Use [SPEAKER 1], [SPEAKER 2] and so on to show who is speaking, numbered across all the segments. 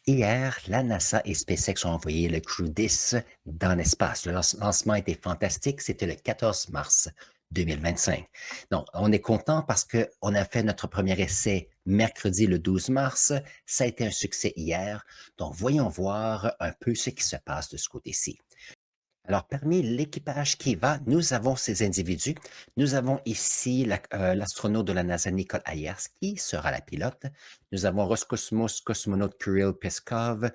[SPEAKER 1] Hier, la NASA et SpaceX ont envoyé le Crew 10 dans l'espace. Le lancement était fantastique. C'était le 14 mars 2025. Donc, on est content parce qu'on a fait notre premier essai mercredi le 12 mars. Ça a été un succès hier. Donc, voyons voir un peu ce qui se passe de ce côté-ci. Alors, parmi l'équipage qui va, nous avons ces individus. Nous avons ici l'astronaute de la NASA, Nicole Ayers, qui sera la pilote. Nous avons Roscosmos cosmonaute Kirill Peskov.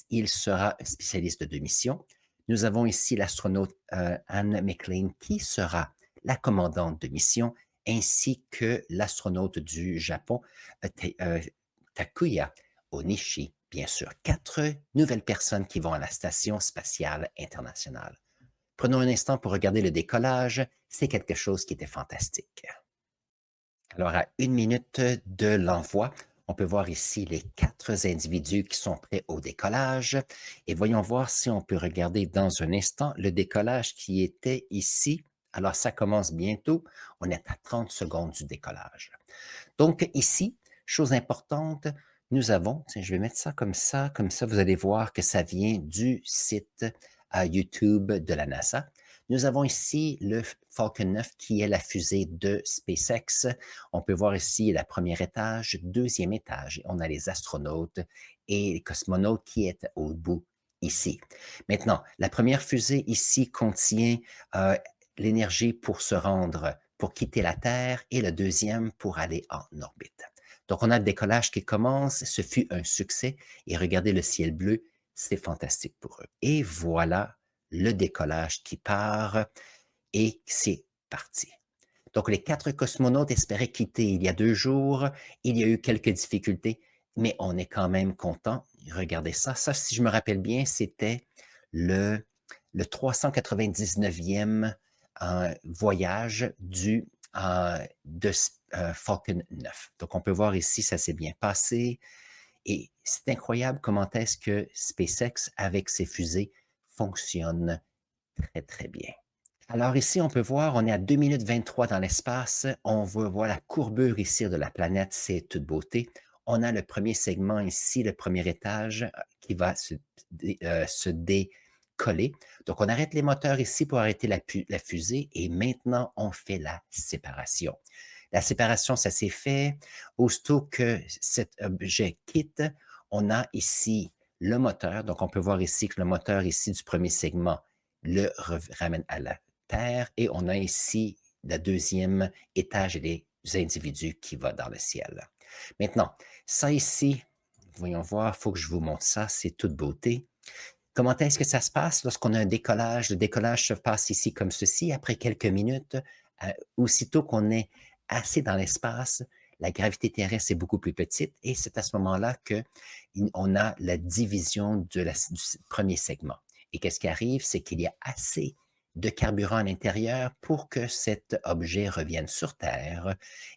[SPEAKER 1] Il sera spécialiste de mission. Nous avons ici l'astronaute Anne McLean, qui sera la commandante de mission, ainsi que l'astronaute du Japon, Takuya Onishi, bien sûr. 4 nouvelles personnes qui vont à la Station spatiale internationale. Prenons un instant pour regarder le décollage. C'est quelque chose qui était fantastique. Alors, à 1 minute de l'envoi, on peut voir ici les 4 individus qui sont prêts au décollage. Et voyons voir si on peut regarder dans un instant le décollage qui était ici. Alors, ça commence bientôt. On est à 30 secondes du décollage. Donc, ici, chose importante, nous avons, tiens, je vais mettre ça, comme ça, vous allez voir que ça vient du site YouTube de la NASA. Nous avons ici le Falcon 9 qui est la fusée de SpaceX. On peut voir ici le premier étage, deuxième étage. On a les astronautes et les cosmonautes qui est au bout ici. Maintenant, la première fusée ici contient l'énergie pour se rendre, pour quitter la Terre, et le deuxième pour aller en orbite. Donc, on a le décollage qui commence. Ce fut un succès. Et regardez le ciel bleu, c'est fantastique pour eux. Et voilà le décollage qui part et c'est parti. Donc, les 4 cosmonautes espéraient quitter il y a 2 jours. Il y a eu quelques difficultés, mais on est quand même content. Regardez ça. Ça, si je me rappelle bien, c'était le, le 399e voyage de Falcon 9. Donc, on peut voir ici, ça s'est bien passé. Et c'est incroyable comment est-ce que SpaceX, avec ses fusées, fonctionne très, très bien. Alors ici, on peut voir, on est à 2 minutes 23 dans l'espace. On veut voir la courbure ici de la planète, c'est toute beauté. On a le premier segment ici, le premier étage qui va se décoller. Donc, on arrête les moteurs ici pour arrêter la fusée et maintenant, on fait la séparation. La séparation, ça s'est fait. Aussitôt que cet objet quitte, on a ici le moteur. Donc, on peut voir ici que le moteur ici du premier segment le ramène à la Terre et on a ici le deuxième étage et les individus qui vont dans le ciel. Maintenant, ça ici, voyons voir, il faut que je vous montre ça, c'est toute beauté. Comment est-ce que ça se passe lorsqu'on a un décollage? Le décollage se passe ici comme ceci. Après quelques minutes, aussitôt qu'on est assez dans l'espace, la gravité terrestre est beaucoup plus petite et c'est à ce moment-là qu'on a la division du premier segment. Et qu'est-ce qui arrive? C'est qu'il y a assez de carburant à l'intérieur pour que cet objet revienne sur Terre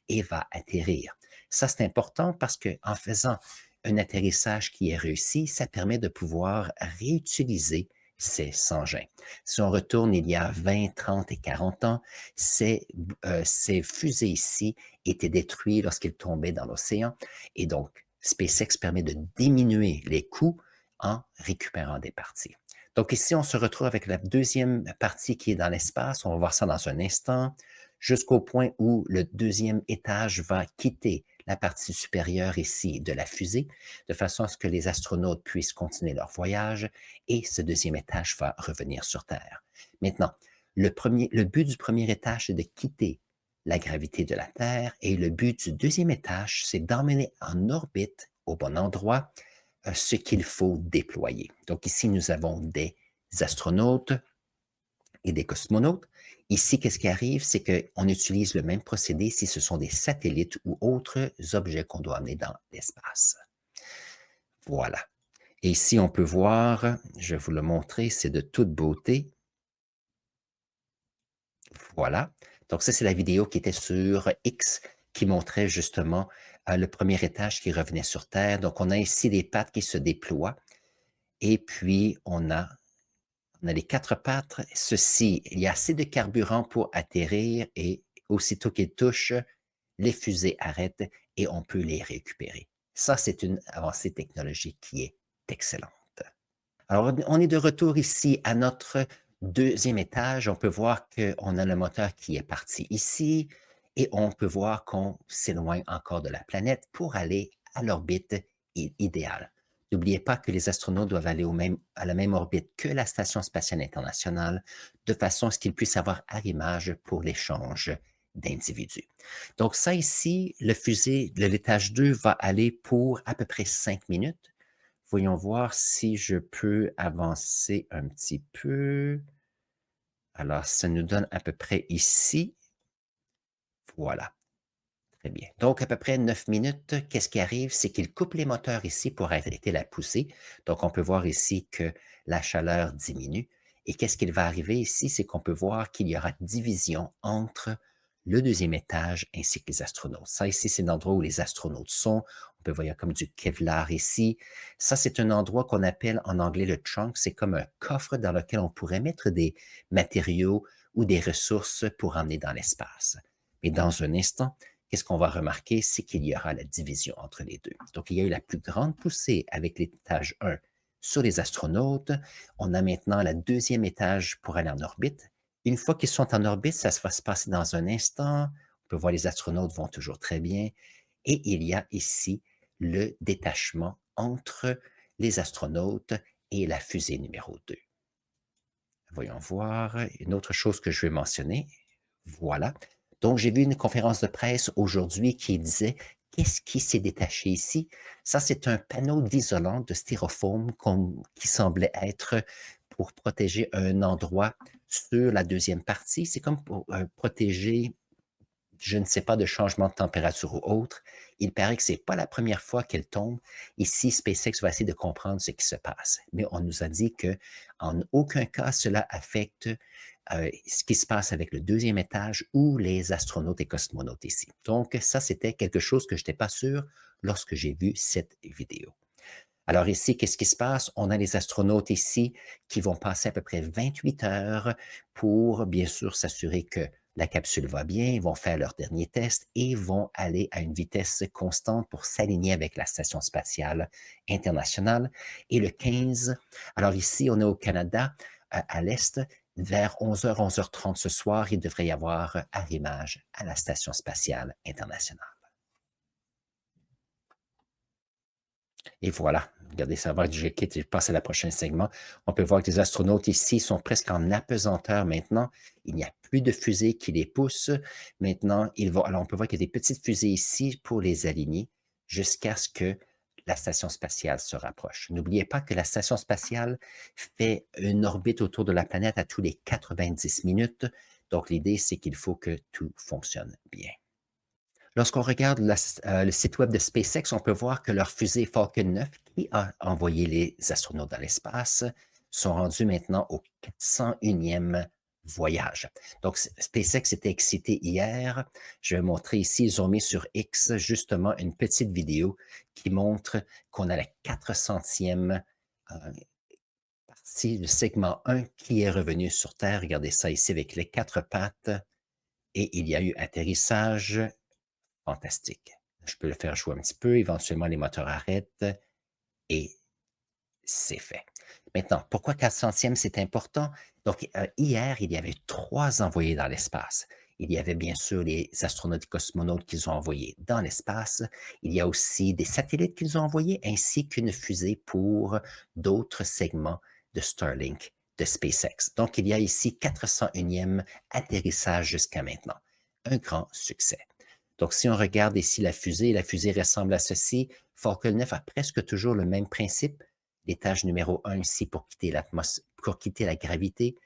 [SPEAKER 1] et va atterrir. Ça, c'est important parce qu'en faisant un atterrissage qui est réussi, ça permet de pouvoir réutiliser ces engins. Si on retourne il y a 20, 30 et 40 ans, ces fusées ici étaient détruites lorsqu'ils tombaient dans l'océan. Et donc, SpaceX permet de diminuer les coûts en récupérant des parties. Donc ici, on se retrouve avec la deuxième partie qui est dans l'espace. On va voir ça dans un instant, jusqu'au point où le deuxième étage va quitter la partie supérieure ici de la fusée, de façon à ce que les astronautes puissent continuer leur voyage et ce deuxième étage va revenir sur Terre. Maintenant, le but du premier étage, c'est de quitter la gravité de la Terre et le but du deuxième étage, c'est d'emmener en orbite au bon endroit ce qu'il faut déployer. Donc ici, nous avons des astronautes et des cosmonautes. Ici, qu'est-ce qui arrive? C'est qu'on utilise le même procédé si ce sont des satellites ou autres objets qu'on doit amener dans l'espace. Voilà. Et ici, on peut voir, je vais vous le montrer, c'est de toute beauté. Voilà. Donc ça, c'est la vidéo qui était sur X qui montrait justement le premier étage qui revenait sur Terre. Donc, on a ici des pattes qui se déploient et puis on a les 4 pattes. Ceci, il y a assez de carburant pour atterrir et aussitôt qu'ils touchent, les fusées arrêtent et on peut les récupérer. Ça, c'est une avancée technologique qui est excellente. Alors, on est de retour ici à notre deuxième étage. On peut voir qu'on a le moteur qui est parti ici et on peut voir qu'on s'éloigne encore de la planète pour aller à l'orbite idéale. N'oubliez pas que les astronautes doivent aller à la même orbite que la Station spatiale internationale, de façon à ce qu'ils puissent avoir arrimage pour l'échange d'individus. Donc ça ici, le fusée de l'étage 2 va aller pour à peu près 5 minutes. Voyons voir si je peux avancer un petit peu. Alors, ça nous donne à peu près ici. Voilà, très bien. Donc, à peu près 9 minutes. Qu'est-ce qui arrive? C'est qu'il coupe les moteurs ici pour arrêter la poussée. Donc, on peut voir ici que la chaleur diminue. Et qu'est-ce qu'il va arriver ici? C'est qu'on peut voir qu'il y aura division entre le deuxième étage ainsi que les astronautes. Ça ici, c'est l'endroit où les astronautes sont. On peut voir comme du Kevlar ici. Ça, c'est un endroit qu'on appelle en anglais le trunk. C'est comme un coffre dans lequel on pourrait mettre des matériaux ou des ressources pour emmener dans l'espace. Mais dans un instant, qu'est-ce qu'on va remarquer? C'est qu'il y aura la division entre les deux. Donc, il y a eu la plus grande poussée avec l'étage 1 sur les astronautes. On a maintenant le deuxième étage pour aller en orbite. Une fois qu'ils sont en orbite, ça va se passer dans un instant. On peut voir les astronautes vont toujours très bien. Et il y a ici le détachement entre les astronautes et la fusée numéro 2. Voyons voir. Une autre chose que je vais mentionner. Voilà. Donc, j'ai vu une conférence de presse aujourd'hui qui disait qu'est-ce qui s'est détaché ici? Ça, c'est un panneau d'isolant de styrofoam qui semblait être pour protéger un endroit sur la deuxième partie. C'est comme pour protéger, je ne sais pas, de changement de température ou autre. Il paraît que ce n'est pas la première fois qu'elle tombe. Ici, SpaceX va essayer de comprendre ce qui se passe. Mais on nous a dit que en aucun cas cela affecte ce qui se passe avec le deuxième étage ou les astronautes et cosmonautes ici. Donc, ça, c'était quelque chose que je n'étais pas sûr lorsque j'ai vu cette vidéo. Alors ici, qu'est-ce qui se passe? On a les astronautes ici qui vont passer à peu près 28 heures pour, bien sûr, s'assurer que la capsule va bien, ils vont faire leur dernier test et vont aller à une vitesse constante pour s'aligner avec la Station spatiale internationale. Et le 15, alors ici, on est au Canada, à l'Est, vers 11h, 11h30 ce soir, il devrait y avoir arrimage à la Station spatiale internationale. Et voilà, regardez, ça va, je quitte, je passe à la prochaine segment. On peut voir que les astronautes ici sont presque en apesanteur maintenant. Il n'y a plus de fusées qui les poussent. Maintenant, ils vont, alors on peut voir qu'il y a des petites fusées ici pour les aligner jusqu'à ce que la station spatiale se rapproche. N'oubliez pas que la station spatiale fait une orbite autour de la planète à tous les 90 minutes. Donc, l'idée, c'est qu'il faut que tout fonctionne bien. Lorsqu'on regarde le site web de SpaceX, on peut voir que leur fusée Falcon 9, qui a envoyé les astronautes dans l'espace, sont rendus maintenant au 401e voyage. Donc, SpaceX était excité hier. Je vais montrer ici, ils ont mis sur X justement une petite vidéo qui montre qu'on a la 400e partie, le segment 1 qui est revenu sur Terre. Regardez ça ici avec les 4 pattes. Et il y a eu atterrissage, fantastique. Je peux le faire jouer un petit peu, éventuellement les moteurs arrêtent et c'est fait. Maintenant, pourquoi 400e, c'est important? Donc, hier, il y avait 3 envoyés dans l'espace. Il y avait bien sûr les astronautes et cosmonautes qu'ils ont envoyés dans l'espace. Il y a aussi des satellites qu'ils ont envoyés, ainsi qu'une fusée pour d'autres segments de Starlink de SpaceX. Donc, il y a ici 401e atterrissage jusqu'à maintenant. Un grand succès. Donc, si on regarde ici la fusée ressemble à ceci. Falcon 9 a presque toujours le même principe. L'étage numéro 1 ici pour quitter la gravité.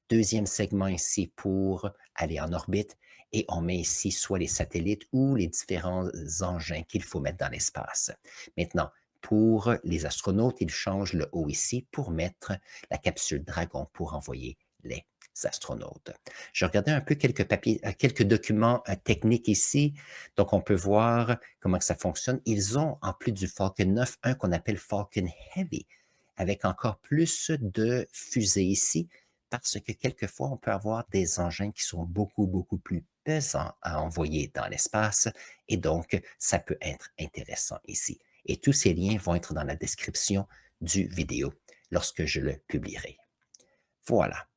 [SPEAKER 1] Deuxième segment ici pour aller en orbite. Et on met ici soit les satellites ou les différents engins qu'il faut mettre dans l'espace. Maintenant, pour les astronautes, ils changent le haut ici pour mettre la capsule Dragon pour envoyer les astronautes. Je regardais un peu quelques papiers, quelques documents techniques ici. Donc, on peut voir comment ça fonctionne. Ils ont, en plus du Falcon 9, un qu'on appelle Falcon Heavy, avec encore plus de fusées ici, parce que quelquefois, on peut avoir des engins qui sont beaucoup, beaucoup plus pesants à envoyer dans l'espace, et donc, ça peut être intéressant ici. Et tous ces liens vont être dans la description du vidéo lorsque je le publierai. Voilà,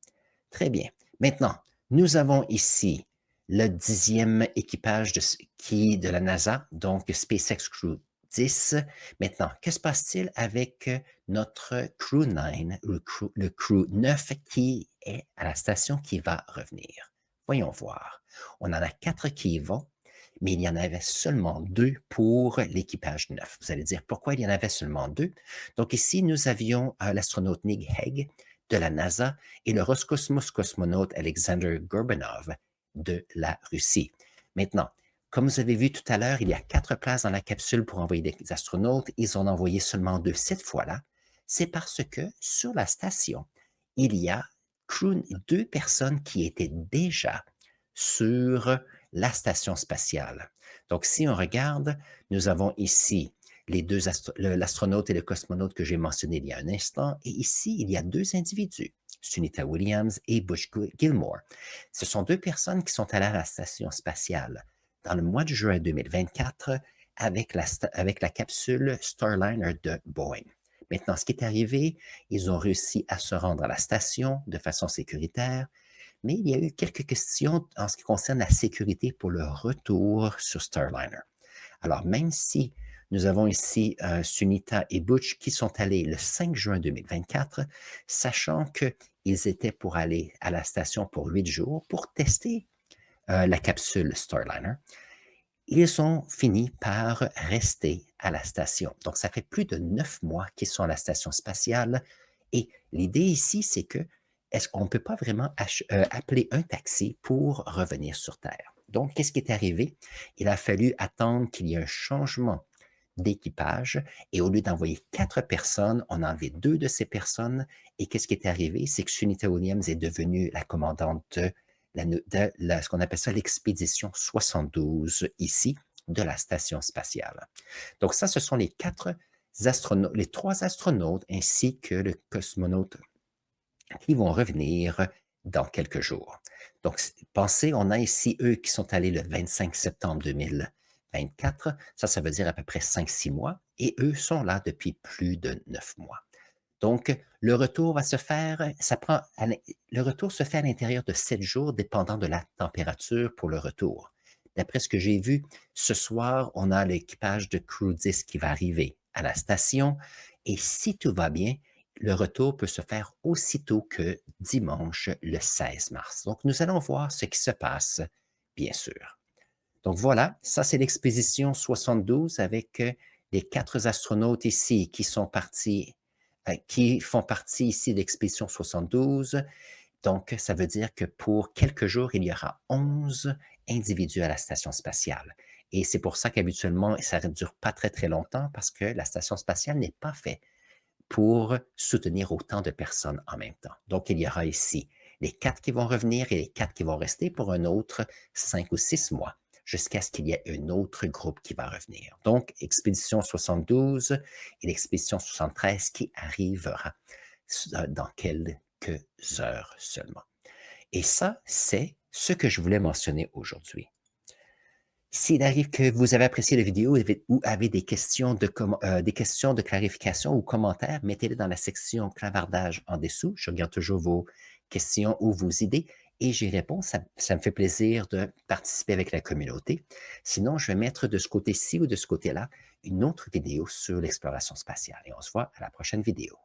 [SPEAKER 1] très bien. Maintenant, nous avons ici le 10e équipage de la NASA, donc SpaceX Crew 10. Maintenant, que se passe-t-il avec notre Crew 9, le Crew 9 qui est à la station qui va revenir? Voyons voir. On en a 4 qui y vont, mais il y en avait seulement 2 pour l'équipage 9. Vous allez dire pourquoi il y en avait seulement 2? Donc ici, nous avions l'astronaute Nick Hague de la NASA et le Roscosmos cosmonaute Alexander Gorbanov de la Russie. Maintenant, comme vous avez vu tout à l'heure, il y a 4 places dans la capsule pour envoyer des astronautes. Ils en ont envoyé seulement 2 cette fois-là. C'est parce que sur la station, il y a 2 personnes qui étaient déjà sur la station spatiale. Donc, si on regarde, nous avons ici l'astronaute et le cosmonaute que j'ai mentionné il y a un instant, et ici, il y a 2 individus, Sunita Williams et Butch Gilmore. Ce sont 2 personnes qui sont allées à la station spatiale dans le mois de juin 2024 avec la capsule Starliner de Boeing. Maintenant, ce qui est arrivé, ils ont réussi à se rendre à la station de façon sécuritaire, mais il y a eu quelques questions en ce qui concerne la sécurité pour le retour sur Starliner. Alors, même si nous avons ici Sunita et Butch qui sont allés le 5 juin 2024, sachant qu'ils étaient pour aller à la station pour 8 jours pour tester la capsule Starliner, ils ont fini par rester à la station. Donc, ça fait plus de 9 mois qu'ils sont à la station spatiale. Et l'idée ici, c'est que est-ce qu'on ne peut pas vraiment appeler un taxi pour revenir sur Terre? Donc, qu'est-ce qui est arrivé? Il a fallu attendre qu'il y ait un changement d'équipage et au lieu d'envoyer 4 personnes, on a enlevé 2 de ces personnes. Et qu'est-ce qui est arrivé? C'est que Sunita Williams est devenue la commandante ce qu'on appelle ça l'expédition 72 ici de la station spatiale. Donc ça, ce sont les 3 astronautes ainsi que le cosmonaute qui vont revenir dans quelques jours. Donc, pensez, on a ici eux qui sont allés le 25 septembre 2024. Ça veut dire à peu près 5-6 mois. Et eux sont là depuis plus de 9 mois. Donc, le retour va se faire, le retour se fait à l'intérieur de 7 jours, dépendant de la température pour le retour. D'après ce que j'ai vu, ce soir, on a l'équipage de Crew 10 qui va arriver à la station. Et si tout va bien, le retour peut se faire aussitôt que dimanche, le 16 mars. Donc, nous allons voir ce qui se passe, bien sûr. Donc voilà, ça c'est l'expédition 72 avec les 4 astronautes ici qui sont partis, qui font partie ici de l'expédition 72. Donc, ça veut dire que pour quelques jours, il y aura 11 individus à la station spatiale. Et c'est pour ça qu'habituellement, ça ne dure pas très, très longtemps parce que la station spatiale n'est pas faite pour soutenir autant de personnes en même temps. Donc, il y aura ici les 4 qui vont revenir et les 4 qui vont rester pour un autre 5 ou 6 mois, jusqu'à ce qu'il y ait un autre groupe qui va revenir. Donc, expédition 72 et l'expédition 73 qui arrivera dans quelques heures seulement. Et ça, c'est ce que je voulais mentionner aujourd'hui. S'il arrive que vous avez apprécié la vidéo ou avez des questions de clarification ou commentaires, mettez-les dans la section clavardage en dessous. Je regarde toujours vos questions ou vos idées et j'y réponds. Ça me fait plaisir de participer avec la communauté. Sinon, je vais mettre de ce côté-ci ou de ce côté-là une autre vidéo sur l'exploration spatiale et on se voit à la prochaine vidéo.